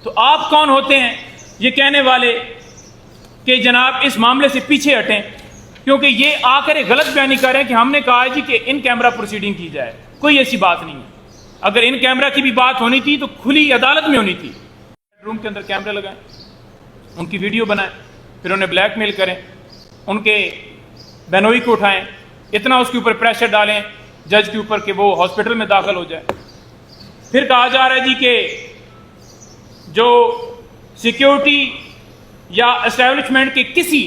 تو آپ کون ہوتے ہیں یہ کہنے والے کہ جناب اس معاملے سے پیچھے ہٹیں، کیونکہ یہ آ کر غلط بیانی کر رہے ہیں کہ ہم نے کہا جی کہ ان کیمرہ پروسیڈنگ کی جائے. کوئی ایسی بات نہیں ہے. اگر ان کیمرہ کی بھی بات ہونی تھی تو کھلی عدالت میں ہونی تھی. روم کے اندر کیمرے لگائیں، ان کی ویڈیو بنائیں، پھر انہیں بلیک میل کریں، ان کے بہنوئی کو اٹھائیں، اتنا اس کے اوپر پریشر ڈالیں جج کے اوپر کہ وہ ہاسپٹل میں داخل ہو جائے. پھر کہا جا رہا ہے جی کہ جو سیکیورٹی یا اسٹیبلشمنٹ کے کسی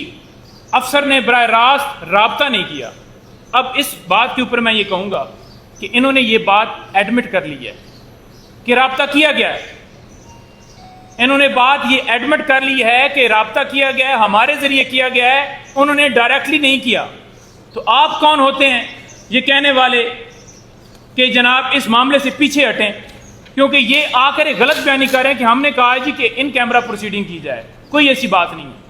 افسر نے براہ راست رابطہ نہیں کیا. اب اس بات کے اوپر میں یہ کہوں گا کہ انہوں نے یہ بات ایڈمٹ کر لی ہے کہ رابطہ کیا گیا ہے. انہوں نے بات یہ ایڈمٹ کر لی ہے کہ رابطہ کیا گیا ہے، ہمارے ذریعے کیا گیا ہے، انہوں نے ڈائریکٹلی نہیں کیا. تو آپ کون ہوتے ہیں یہ کہنے والے کہ جناب اس معاملے سے پیچھے ہٹیں، کیونکہ یہ آ کر غلط بیانی کر رہے ہیں کہ ہم نے کہا جی کہ ان کیمرہ پروسیڈنگ کی جائے. کوئی ایسی بات نہیں ہے.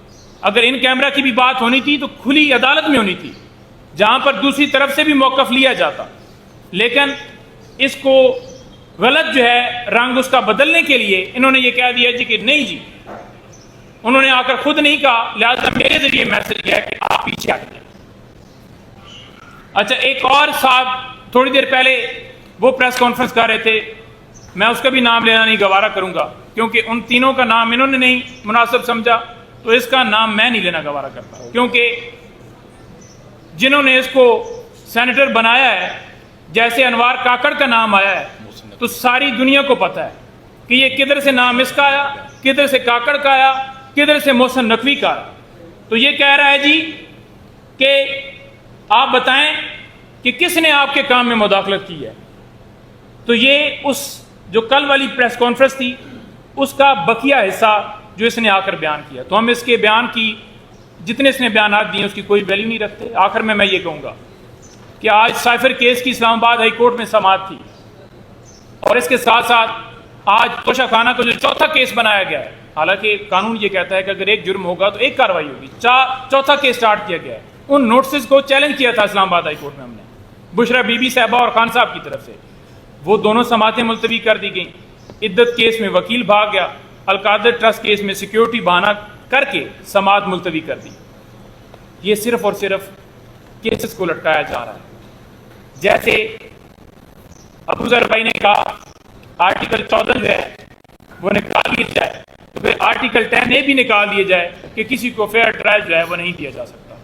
اگر ان کیمرہ کی بھی بات ہونی تھی تو کھلی عدالت میں ہونی تھی، جہاں پر دوسری طرف سے بھی موقف لیا جاتا. لیکن اس کو غلط جو ہے رنگ اس کا بدلنے کے لیے انہوں نے یہ کہہ دیا جی کہ نہیں جی، انہوں نے آ کر خود نہیں کہا، لہٰذا میرے ذریعے میسج یہ ہے کہ آپ پیچھے ہٹ جائیں. اچھا، ایک اور صاحب تھوڑی دیر پہلے وہ پریس کانفرنس کر رہے تھے، میں اس کا بھی نام لینا نہیں گوارا کروں گا کیونکہ ان تینوں کا نام انہوں نے نہیں مناسب سمجھا، تو اس کا نام میں نہیں لینا گوارا کرتا، کیونکہ جنہوں نے اس کو سینیٹر بنایا ہے، جیسے انوار کاکڑ کا نام آیا ہے تو ساری دنیا کو پتہ ہے کہ یہ کدھر سے نام اس کا آیا، کدھر سے کاکڑ کا آیا، کدھر سے محسن نقوی کا آیا. تو یہ کہہ رہا ہے جی کہ آپ بتائیں کہ کس نے آپ کے کام میں مداخلت کی ہے. تو یہ اس جو کل والی پریس کانفرنس تھی اس کا بقیہ حصہ جو اس نے آ کر بیان کیا. تو ہم اس کے بیان کی جتنے اس نے بیانات دیے اس کی کوئی ویلیو نہیں رکھتے. آخر میں یہ کہوں گا کہ آج سائفر کیس کی اسلام آباد ہائی کورٹ میں سماعت تھی، اور اس کے ساتھ ساتھ آج توشہ خانہ کو جو چوتھا کیس بنایا گیا ہے، حالانکہ قانون یہ کہتا ہے کہ اگر ایک جرم ہوگا تو ایک کارروائی ہوگی، چوتھا کیس سٹارٹ کیا گیا ہے. ان نوٹسز کو چیلنج کیا تھا اسلام آباد ہائی کورٹ میں ہم نے، بشرا بی بی صاحبہ اور خان صاحب کی طرف سے. وہ دونوں سماعتیں ملتوی کر دی گئیں. عدت کیس میں وکیل بھاگ گیا، القادر ٹرسٹ کیس میں سیکیورٹی بہانہ کر کے سماعت ملتوی کر دی. یہ صرف اور صرف کیسز کو لٹکایا جا رہا ہے. جیسے ابو ذر بھائی نے کہا آرٹیکل 14 جو ہے وہ نکال دیا جائے، تو پھر آرٹیکل 10 بھی نکال دیا جائے کہ کسی کو فیئر ٹرائل جو ہے وہ نہیں دیا جا سکتا.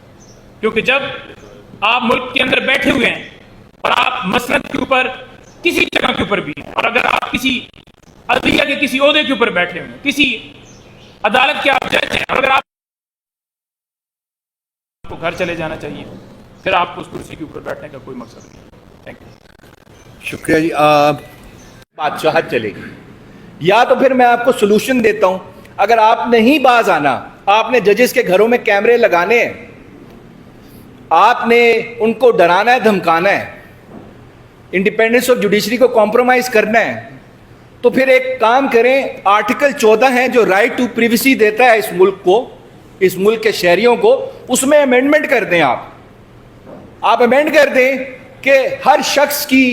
کیونکہ جب آپ ملک کے اندر بیٹھے ہوئے ہیں اور آپ مسند کے اوپر کسی جگہ کے اوپر بھی ہیں، اور اگر آپ کسی عدلیہ کے کسی عہدے کے اوپر بیٹھے ہوئے ہیں، کسی عدالت کے آپ جج ہیں، اور اگر آپ کو گھر چلے جانا چاہیے، پھر آپ کو اس کرسی کے اوپر بیٹھنے کا کوئی مقصد نہیں. Thank you. شکریہ جی. بادشاہت چلے گی، یا تو پھر میں آپ کو سلوشن دیتا ہوں. اگر آپ نہیں باز آنا، آپ نے ججز کے گھروں میں کیمرے لگانے ہیں، آپ نے ان کو ڈرانا ہے، دھمکانا ہے، انڈیپینڈنس آف جوڈیشری کو کمپرومائز کرنا ہے، تو پھر ایک کام کریں. آرٹیکل 14 ہے جو رائٹ ٹو پریویسی دیتا ہے اس ملک کو، اس ملک کے شہریوں کو، اس میں امینڈمنٹ کر دیں. آپ امینڈ کر دیں کہ ہر شخص کی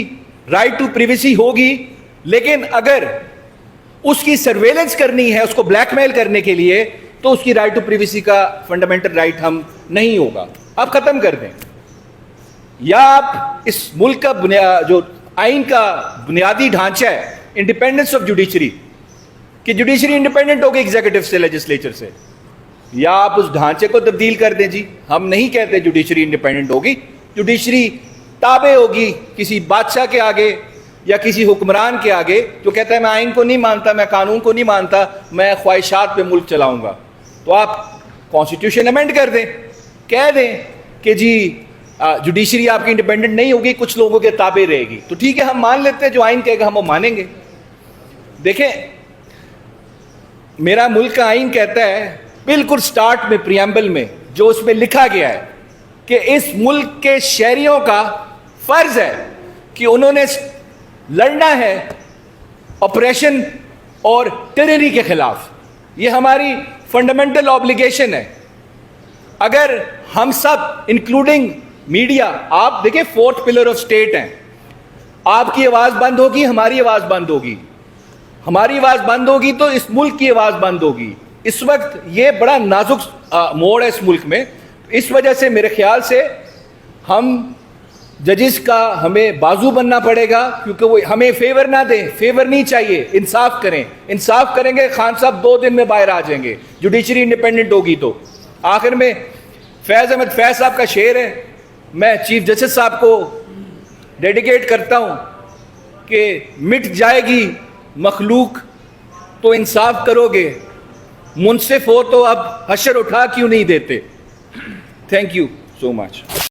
رائٹ ٹو پریویسی ہوگی، لیکن اگر اس کی سرویلنس کرنی ہے، اس کو بلیک میل کرنے کے لیے، تو اس کی رائٹ ٹو پریویسی کا فنڈامنٹل رائٹ ہم نہیں ہوگا. آپ ختم کر دیں. یا آپ اس ملک کا جو آئین کا بنیادی ڈھانچہ ہے انڈیپینڈنس آف جوڈیشری، کہ جوڈیشری انڈیپینڈنٹ ہوگی ایگزیکٹو سے، لیجسلیچر سے، یا آپ اس ڈھانچے کو تبدیل کر دیں. جی ہم نہیں کہتے جوڈیشری انڈیپینڈنٹ ہوگی، جوڈیشری تابع ہوگی کسی بادشاہ کے آگے یا کسی حکمران کے آگے جو کہتا ہے میں آئین کو نہیں مانتا، میں قانون کو نہیں مانتا، میں خواہشات پہ ملک چلاؤں گا. تو آپ کانسٹیٹیوشن امینڈ کر دیں، کہہ دیں کہ جی جوڈیشری آپ کی انڈیپینڈنٹ نہیں ہوگی، کچھ لوگوں کے تابع رہے گی. تو ٹھیک ہے، ہم مان لیتے ہیں، جو آئین کہے گا ہم وہ مانیں گے. دیکھیں، میرا ملک کا آئین کہتا ہے بالکل سٹارٹ میں پریامبل میں جو اس میں لکھا گیا ہے کہ اس ملک کے شہریوں کا فرض ہے کہ انہوں نے لڑنا ہے اپریشن اور ٹیرری کے خلاف. یہ ہماری فنڈامنٹل آبلیگیشن ہے. اگر ہم سب انکلوڈنگ میڈیا، آپ دیکھیں 4th پلر آف اسٹیٹ ہیں، آپ کی آواز بند ہوگی، ہماری آواز بند ہوگی. ہماری آواز بند ہوگی تو اس ملک کی آواز بند ہوگی. اس وقت یہ بڑا نازک موڑ ہے اس ملک میں. اس وجہ سے میرے خیال سے ہم ججز کا ہمیں بازو بننا پڑے گا, کیونکہ وہ ہمیں فیور نہ دیں, فیور نہیں چاہیے, انصاف کریں. انصاف کریں گے خان صاحب 2 دن میں باہر آ جائیں گے, جوڈیشری انڈیپینڈنٹ ہوگی تو. آخر میں فیض احمد فیض صاحب کا شعر ہے, میں چیف جسٹس صاحب کو ڈیڈیکیٹ کرتا ہوں کہ مٹ جائے گی مخلوق تو انصاف کرو گے, منصف ہو تو اب حشر اٹھا کیوں نہیں دیتے. Thank you so much.